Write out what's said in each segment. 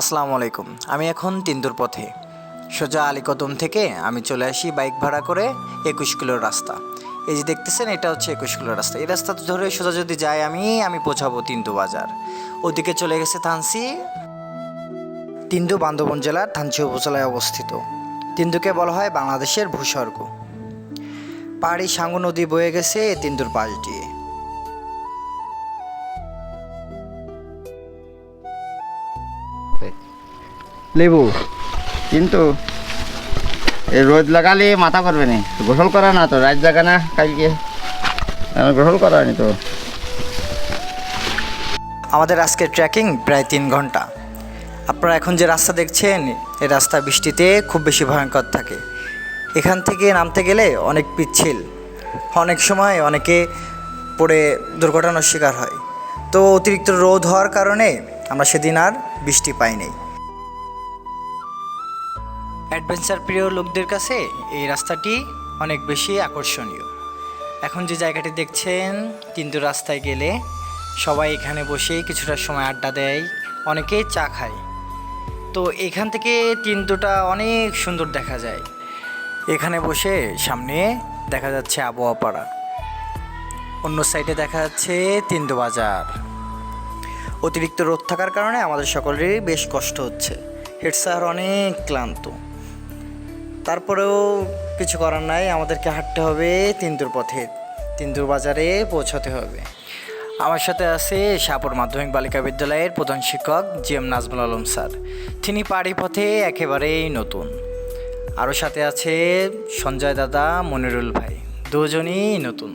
আসসালামু আলাইকুম। আমি এখন তিন্দুর পথে সোজা আলীকদম থেকে আমি চলে আসি বাইক ভাড়া করে 21 কিলোর রাস্তা। এই যে দেখতেছেন, এটা হচ্ছে 21 কিলোর রাস্তা। এই রাস্তা ধরে সোজা যদি যাই আমি পৌঁছাবো তিন্দু বাজার। ওদিকে চলে গেছে থানসি। তিন্দু বান্দরবান জেলার থানচি উপজেলায় অবস্থিত। তিন্দুকে বলা হয় বাংলাদেশের ভূস্বর্গ। পাহাড়ি সাঙ্গু নদী বয়ে গেছে তিন্দুর পাশ দিয়ে। লেবু কিন্তু এই রোদ লাগালে মাথা করবে না, গোসল করা না তো রাত জাগা না কালকে গোসল করা নি তো। আমাদের আজকের ট্রেকিং প্রায় 3 ঘন্টা। আপনারা এখন যে রাস্তা দেখছেন, এই রাস্তা বৃষ্টিতে খুব বেশি ভয়ঙ্কর থাকে। এখান থেকে নামতে গেলে অনেক পিচ্ছিল, অনেক সময় অনেকে পড়ে দুর্ঘটনার শিকার হয়। তো অতিরিক্ত রোদ হওয়ার কারণে আমরা সেদিন আর বৃষ্টি পাইনি। অ্যাডভেঞ্চার প্রিয় লোকদের কাছে এই রাস্তাটি অনেক বেশি আকর্ষণীয়। এখন যে জায়গাটি দেখছেন, তিন্দু রাস্তায় গেলে সবাই এখানে বসে কিছুটা সময় আড্ডা দেয়, অনেকেই চা খায়। তো এখান থেকে তিন্দুটা অনেক সুন্দর দেখা যায়। এখানে বসে সামনে দেখা যাচ্ছে আবহাওয়া পাড়া, অন্য সাইডে দেখা যাচ্ছে তিন্দু বাজার। অতিরিক্ত রোদ থাকার কারণে আমাদের সকলেরই বেশ কষ্ট হচ্ছে। হেড স্যার অনেক ক্লান্ত, তারপরেও কিছু করার নাই, আমাদেরকে হাঁটতে হবে তিন্দুর পথে, তিন্দুর বাজারে পৌঁছাতে হবে। আমার সাথে আছে শাহপুর মাধ্যমিক বালিকা বিদ্যালয়ের প্রধান শিক্ষক জিএম নাজমুল আলম স্যার। তিনি পাড়ি পথে একেবারেই নতুন। আরও সাথে আছে সঞ্জয় দাদা, মনিরুল ভাই, দুজনই নতুন।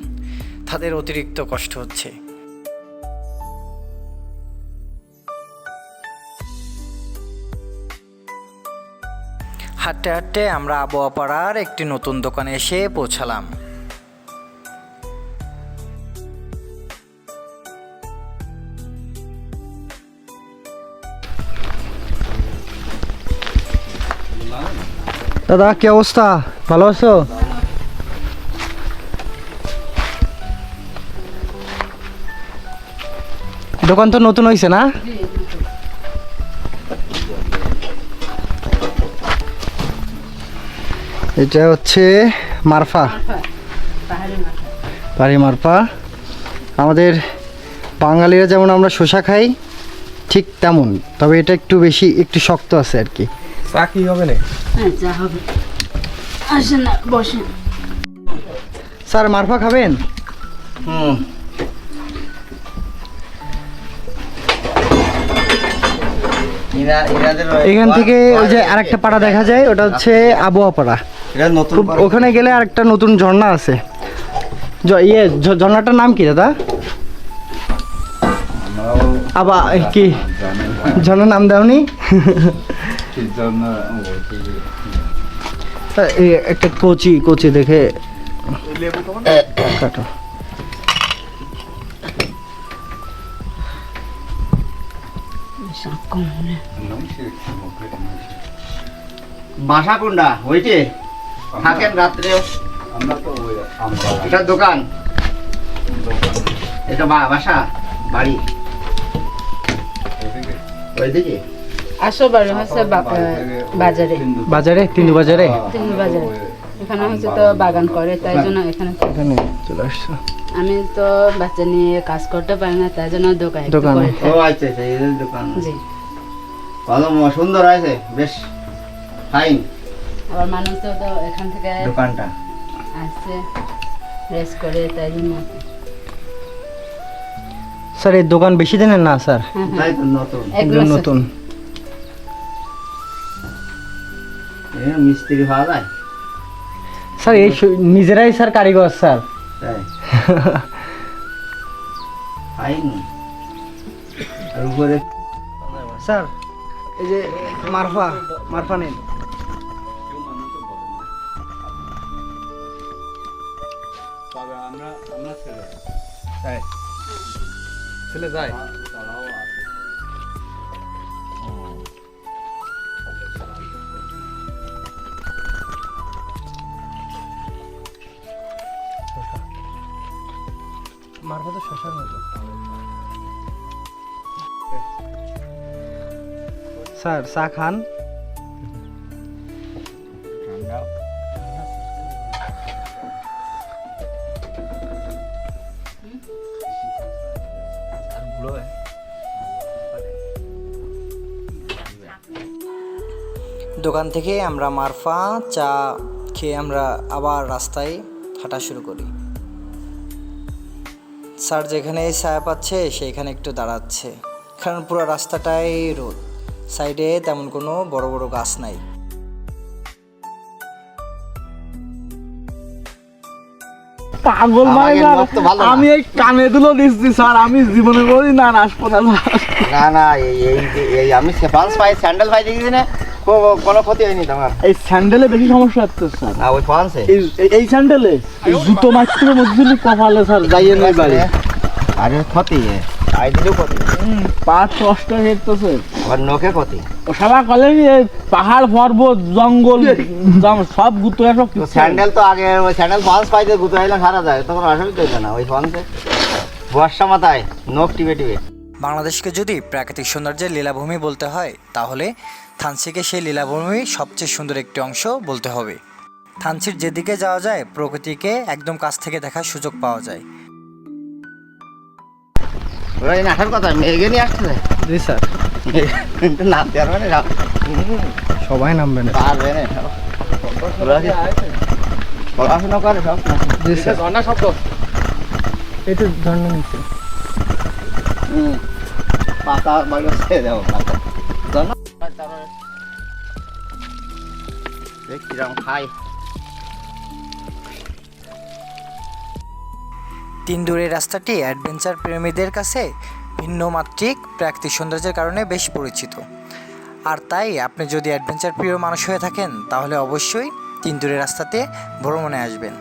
তাদের অতিরিক্ত কষ্ট হচ্ছে। হাঁটতে হাঁটতে আমরা আবহাওয়া পাড়ার একটি নতুন দোকানে এসে পৌঁছালাম। দাদা কি অবস্থা, ভালো আছো? দোকান তো নতুন হয়েছে না? এটা হচ্ছে মারফা, পাহাড়ি মারফা। আমাদের বাঙালিরা যেমন আমরা শসা খাই ঠিক তেমন, তবে এটা একটু বেশি, একটু শক্ত আছে আর কি। চা কি হবে না? হ্যাঁ চা হবে, আসেন না বসেন। স্যার মারফা খাবেন? এখান থেকে ওই যে আরেকটা পাড়া দেখা যায়, ওটা হচ্ছে আবহাওয়া পাড়া। ওখানে গেলে আরেকটা নতুন ঝর্ণা আছে। ঝর্ণাটার নাম কি দাদা? আবার কি ঝর্ণার নাম দাওনি? একটা কচি কচি দেখে কাটো। বাসা কোনটা হয়েছে? থাকেন রাত্রে? এটা দোকান, এটা বাসা বাড়ি ওইদিকে। আসো বাড়ি হচ্ছে বাজারে, বাজারে তিন্দু বাজারে। তিন বাজারে এখানে হচ্ছে তো বাগান করে, তাই জন্য এখানে এখানে চলে আসছো। আমি তো বাচ্চা নিয়ে কাজ করতে পারি না, তাই জন্য দোকানে দোকানে। ও আচ্ছা আচ্ছা, এই দোকান। জি, ভালো সুন্দর আছে, বেশ ফাইন আবার মানুষ তো এখান থেকে দোকানটা। আসছে রেস্ট করে, তাই জন্য। স্যার এই দোকান বেশি দিনের না স্যার? তাই তো নতুন, একদম নতুন। মিস্ত্রি পাওয়া যায় স্যার এই নিজেরাই স্যার কারিগর স্যার। তাই ফাইন। আর উপরে স্যার এই যে মারফা, মারফা নেন। ছেলে যায় মারফা তো শশার মতো। স্যার চা খান। দোকান থেকে আমরা মারফা চা খেয়ে আমরা আবার রাস্তায় হাঁটা শুরু করি। স্যার যেখানে ছায়া পাচ্ছে সেইখানে একটু দাঁড়াচ্ছে, কারণ পুরো রাস্তাটাই রোদ, সাইডে তেমন কোনো বড় বড় গাছ নাই। পাগল ভাই আমাকে স্যার, লোক তো ভালো না। আমি এই কানে দুলো দিচ্ছি স্যার, আমি জীবনে করি না হাসপাতাল। না না, এই আমি সেপালস পাই, স্যান্ডেল পাই দেখেছি না, কোনো ক্ষতি হয়নি তোমার। এই স্যান্ডেলে বেশি সমস্যা হচ্ছে স্যার। না ওই ফলসে এই স্যান্ডেলে এই জুতো মারতে মধ্যে কপালে স্যার যাইয়ে নেই বাড়ি। আরে ক্ষতি আই দিলেও ক্ষতি, পা কষ্ট হেঁটতেছে। আবার নোকে ক্ষতি। ও সবাই কলেন পাহাড় পর্বত জঙ্গল সব ঘুরতে সব তো স্যান্ডেল তো আগে ওই স্যান্ডেল ফলস পাইতে গুতো আইলে সারা যায়, তখন অসুবিধা হইতো না। ওই ফলসে বর্ষা মাথায় নোক টিপে টিপে। বাংলাদেশকে যদি প্রাকৃতিক সৌন্দর্যের লীলাভূমি বলতে হয়, তাহলে থানচিকে সেই লীলাভূমির সবচেয়ে সুন্দর একটি অংশ বলতে হবে। থানচির যেদিকে যাওয়া যায় প্রকৃতিকে একদম কাছ থেকে দেখার সুযোগ পাওয়া যায়। ওরা এই আসার কথা মেঘে নিয়ে আসছে, জি স্যার, নামতে পারবে না, সবাই নামবে না। পারবে না। ওরা কি পড়াশোনা করে সব? জি স্যার, ঝর্ণা শব্দ এটা ধর্ণা নিচ্ছে। পাতা বাড়ি ছেড়ে দেবো, পাতা কিরম খাই। তিন দূরের রাস্তাটি অ্যাডভেঞ্চার প্রেমীদের কাছে ভিন্ন মাত্রিক প্রাকৃতিক সৌন্দর্যের কারণে বেশ পরিচিত। আর তাই আপনি যদি অ্যাডভেঞ্চার প্রিয় মানুষ হয়ে থাকেন, তাহলে অবশ্যই তিন দূরের রাস্তাতে ভ্রমণে আসবেন।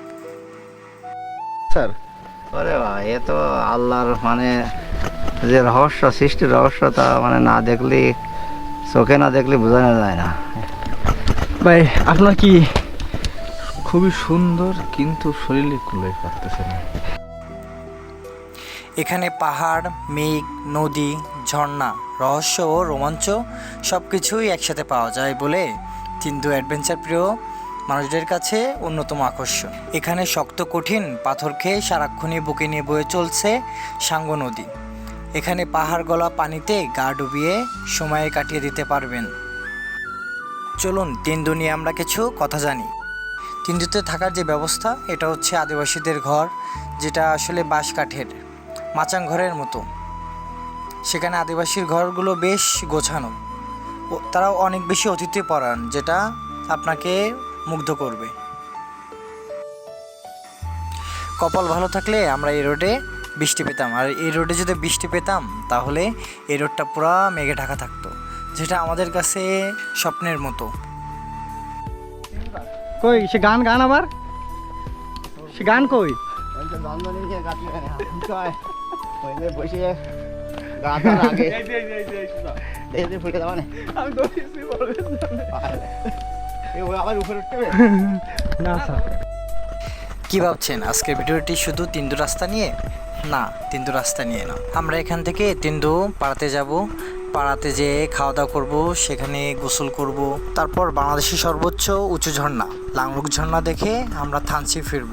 স্যার, ওরে বাবা, এ তো আল্লাহর মানে যে রহস্য, সৃষ্টির রহস্য, তা মানে না দেখলে, চোখে না দেখলে বোঝানো যায় না। ভাই আপনার কি খুবই সুন্দর, কিন্তু শরীরে কুলোই পারতেছে না। এখানে পাহাড়, মেঘ, নদী, ঝর্ণা, রহস্য ও রোমাঞ্চ সব কিছুই একসাথে পাওয়া যায় বলে তিন্দু অ্যাডভেঞ্চার প্রিয় মানুষদের কাছে অন্যতম আকর্ষণ। এখানে শক্ত কঠিন পাথর খেয়ে সারাক্ষণই বুকে নিয়ে বয়ে চলছে সাঙ্গো নদী। এখানে পাহাড় গলা পানিতে গা ডুবিয়ে সময় কাটিয়ে দিতে পারবেন। চলুন তিন্দু নিয়ে আমরা কিছু কথা জানি। তিন্দুতে থাকার যে ব্যবস্থা, এটা হচ্ছে আদিবাসীদের ঘর, যেটা আসলে বাঁশ কাঠের মাচাং ঘরের মতো। সেখানে আদিবাসীর ঘরগুলো বেশ গোছানো, তারাও অনেক বেশি অতিথিপরায়ণ, যেটা আপনাকে মুগ্ধ করবে। কপাল ভালো থাকলে আমরা এই রোডে বৃষ্টি পেতাম, আর এই রোডে যদি বৃষ্টি পেতাম তাহলে এই রোডটা পুরো মেঘে ঢাকা থাকতো, যেটা আমাদের কাছে স্বপ্নের মতো। কই সে গান গান আবার, সে গান কই? বসে গাছার আগে ফুটে যাওয়া আবার উপরে উঠতে হবে। না স্যার, কী ভাবছেন আজকের ভিডিওটি শুধু তিন্দু রাস্তা নিয়ে? না, তিন্দু রাস্তা নিয়ে না। আমরা এখান থেকে তিন্দু পাড়াতে যাব, পাড়াতে যেয়ে খাওয়া দাওয়া করবো, সেখানে গোসল করব, তারপর বাংলাদেশের সর্বোচ্চ উঁচু ঝর্ণা লাংলুক ঝর্ণা দেখে আমরা থানচি ফিরব।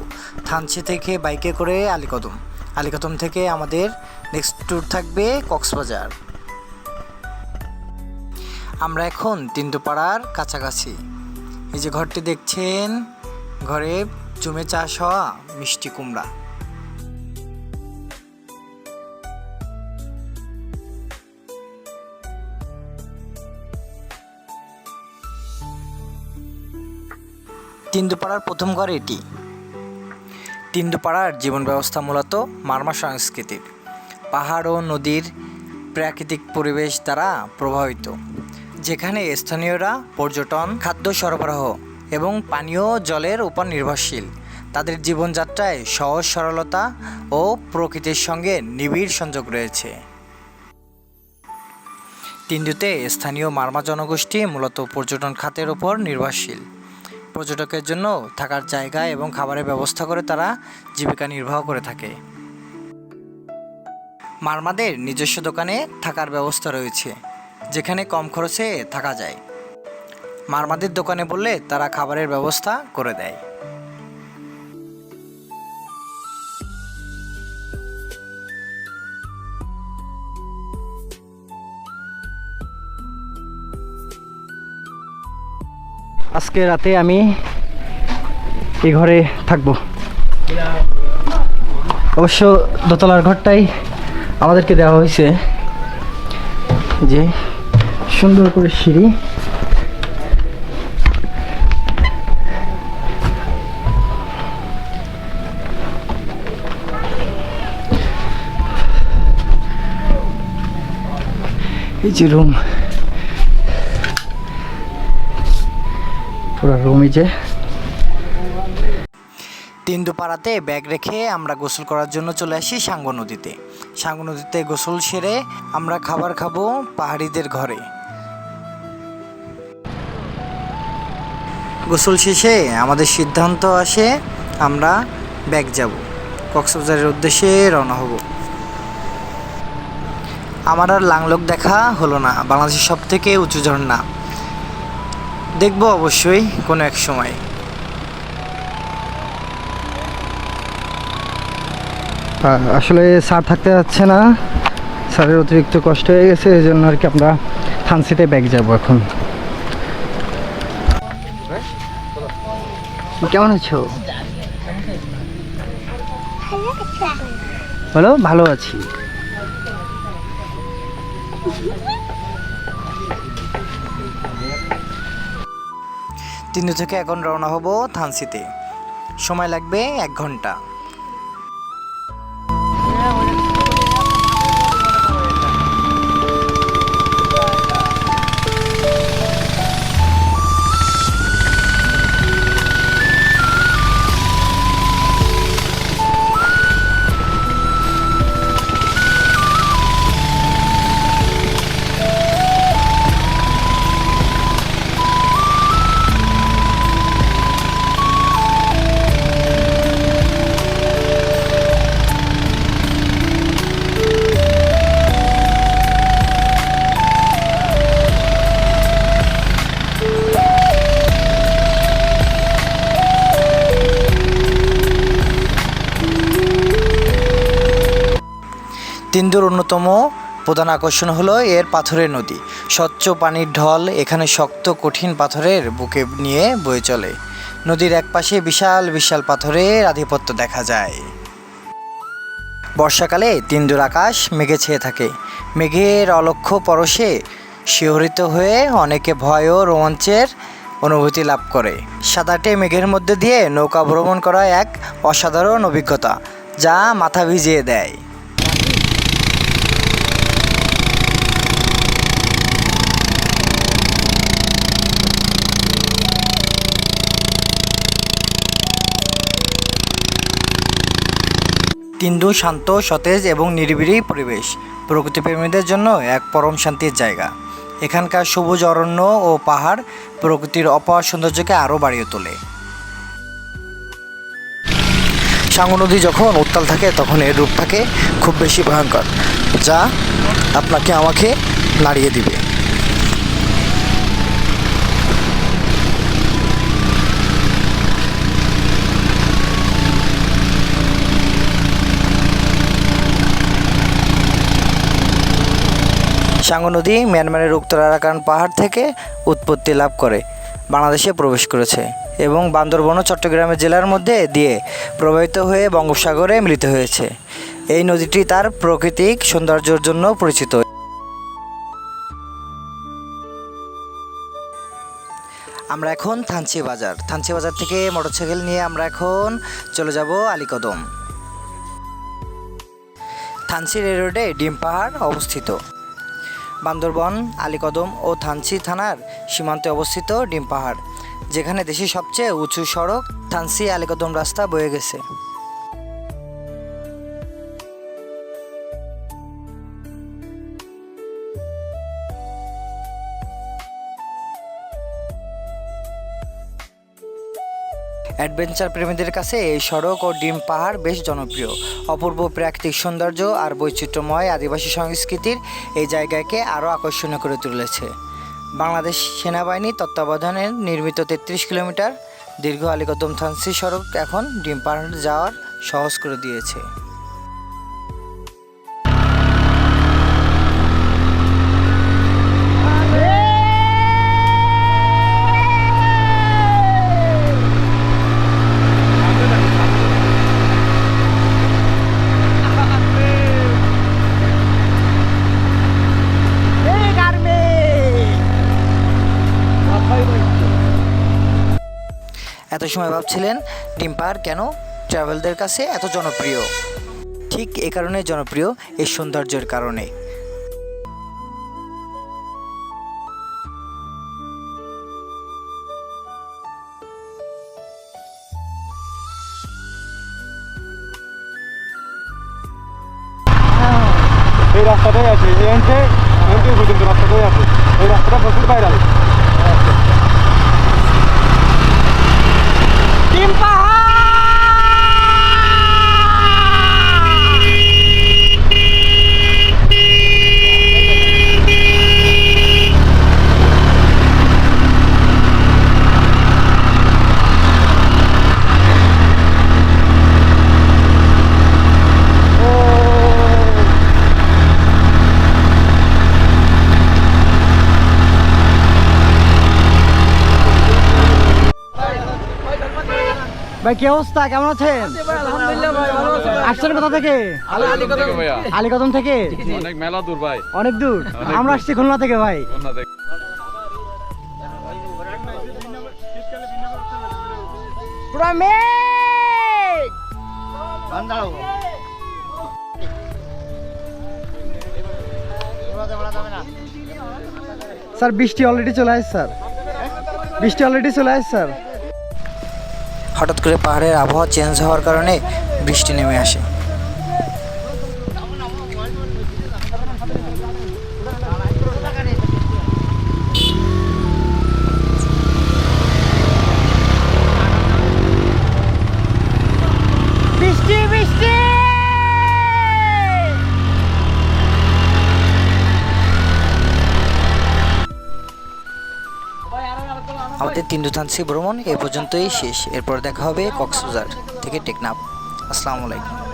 থানচি থেকে বাইকে করে আলীকদম, আলীকদম থেকে আমাদের নেক্সট ট্যুর থাকবে কক্সবাজার। আমরা এখন তিন্দুপাড়ার কাছাকাছি। এই যে ঘরটি দেখছেন, ঘরে জমে চাষ হওয়া মিষ্টি কুমড়া। তিন্দুপাড়ার প্রথম ঘর এটি। তিন্দুপাড়ার জীবন ব্যবস্থা মূলত মারমা সংস্কৃতির, পাহাড় ও নদীর প্রাকৃতিক পরিবেশ দ্বারা প্রভাবিত, যেখানে স্থানীয়রা পর্যটন, খাদ্য সরবরাহ এবং পানীয় জলের উপর নির্ভরশীল। তাদের জীবনযাত্রায় সহজ সরলতা ও প্রকৃতির সঙ্গে নিবিড় সংযোগ রয়েছে। তিন্দুতে স্থানীয় মারমা জনগোষ্ঠী মূলত পর্যটন খাতের উপর নির্ভরশীল। পর্যটকের জন্য থাকার জায়গা এবং খাবারের ব্যবস্থা করে তারা জীবিকা নির্বাহ করে থাকে। মারমাদের নিজস্ব দোকানে থাকার ব্যবস্থা রয়েছে। যেখানে কম খরচে থাকা যায়। মারমাদের দোকানে বললে তারা খাবারের ব্যবস্থা করে দেয়। আজকে রাতে আমি এই ঘরে থাকবো। অবশ্য দোতলার ঘরটাই আমাদেরকে দেওয়া হয়েছে, যে সুন্দর করে সিঁড়ি, এই যে রুম, পুরো রুমই যে। তিনদুপাড়াতে ব্যাগ রেখে আমরা গোসল করার জন্য চলে আসি সাঙ্গু নদীতে। সাঙ্গু নদীতে গোসল সেরে আমরা খাবার খাবো পাহাড়িদের ঘরে। গোসল শেষে আমাদের সিদ্ধান্ত আসে আমরা ব্যাগ যাব, কক্সবাজারের উদ্দেশ্যে রওনা হব। আমার আর লাংলক দেখা হলো না, বাংলাদেশের সব থেকে উঁচু ঝর্ণা। দেখবো অবশ্যই কোনো এক সময়। আসলে স্যার থাকতে যাচ্ছে না, স্যারের অতিরিক্ত কষ্ট হয়ে গেছে, এই জন্য আর কি আমরা থানসিতে ব্যাগ যাব এখন। কেমন আছো? বলো, ভালো আছি। তিনদু থেকে এখন রওনা হব থানসিতে, সময় লাগবে 1 ঘন্টা। তিনদুর অন্যতম প্রধান আকর্ষণ হলো এর পাথরের নদী। স্বচ্ছ পানির ঢল এখানে শক্ত কঠিন পাথরের বুকে নিয়ে বয়ে চলে। নদীর একপাশে বিশাল বিশাল পাথরের আধিপত্য দেখা যায়। বর্ষাকালে তিনদুর আকাশ মেঘে ছেয়ে থাকে। মেঘের অলক্ষ্য পরশে শিহরিত হয়ে অনেকে ভয় ও রোমাঞ্চের অনুভূতি লাভ করে। সাদাটে মেঘের মধ্যে দিয়ে নৌকা ভ্রমণ করা এক অসাধারণ অভিজ্ঞতা, যা মাথা ভিজিয়ে দেয়। তিনদু শান্ত, সতেজ এবং নিরিবিলি পরিবেশ, প্রকৃতিপ্রেমীদের জন্য এক পরম শান্তির জায়গা। এখানকার সবুজ অরণ্য ও পাহাড় প্রকৃতির অপার সৌন্দর্যকে আরও বাড়িয়ে তোলে। সাঙ্গু নদী যখন উত্তাল থাকে তখন এর রূপ থাকে খুব বেশি ভয়ঙ্কর, যা আপনাকে আমাকে নাড়িয়ে দিবে। সাঙ্গু নদী মিয়ানমারের উত্তর আরাকান পাহাড় থেকে উৎপত্তি লাভ করে বাংলাদেশে প্রবেশ করেছে এবং বান্দরবান ও চট্টগ্রামের জেলার মধ্যে দিয়ে প্রবাহিত হয়ে বঙ্গোপসাগরে মিলিত হয়েছে। এই নদীটি তার প্রাকৃতিক সৌন্দর্যের জন্য পরিচিত। আমরা এখন থানচি বাজার থেকে মোটরসাইকেল নিয়ে আমরা এখন চলে যাব আলীকদম। থানচি রেল রোডে ডিম পাহাড় অবস্থিত। বান্দরবান, আলীকদম ও থানচি থানার সীমান্তে অবস্থিত ডিম পাহাড়, যেখানে দেশের সবচেয়ে উঁচু সড়ক থানচি আলীকদম রাস্তা বয়ে গেছে। অ্যাডভেঞ্চার প্রেমীদের কাছে এই সড়ক ও ডিম পাহাড় বেশ জনপ্রিয়। অপূর্ব প্রাকৃতিক সৌন্দর্য আর বৈচিত্র্যময় আদিবাসী সংস্কৃতির এই জায়গাকে আরও আকর্ষণীয় করে তুলেছে। বাংলাদেশ সেনাবাহিনী তত্ত্বাবধানে নির্মিত 33 কিলোমিটার দীর্ঘ আলীকদম-থানচি সড়ক এখন ডিম পাহাড় যাওয়ার সহজ করে দিয়েছে। এত সময় ভাবছিলেন ডিম পাহাড় কেন ট্রাভেলদের কাছে এত জনপ্রিয়? ঠিক এ কারণে জনপ্রিয়, এই সৌন্দর্যের কারণে। এই রাস্তাটাই আছে, এনতে পর্যন্ত রাস্তাটাই আছে। এই রাস্তাটা প্রচুর ভাইরাল। ভাই কি অবস্থা, কেমন আছেন? আসছেন কোথা থেকে? আলীকদম থেকে। অনেক মেলা দূর ভাই, অনেক দূর। আমরা আসছি খুলনা থেকে ভাই। স্যার বৃষ্টি অলরেডি চলে আসছে স্যার, বৃষ্টি অলরেডি চলে আসছে স্যার। হঠাৎ করে পাহাড়ের আবহাওয়া চেঞ্জ হওয়ার কারণে বৃষ্টি নেমে আসে। বৃষ্টি বৃষ্টি। আমাদের তিন্দুথানচি ভ্রমণ এ পর্যন্তই শেষ। এরপর দেখা হবে কক্সবাজার থেকে টেকনাফ। আসসালামু আলাইকুম।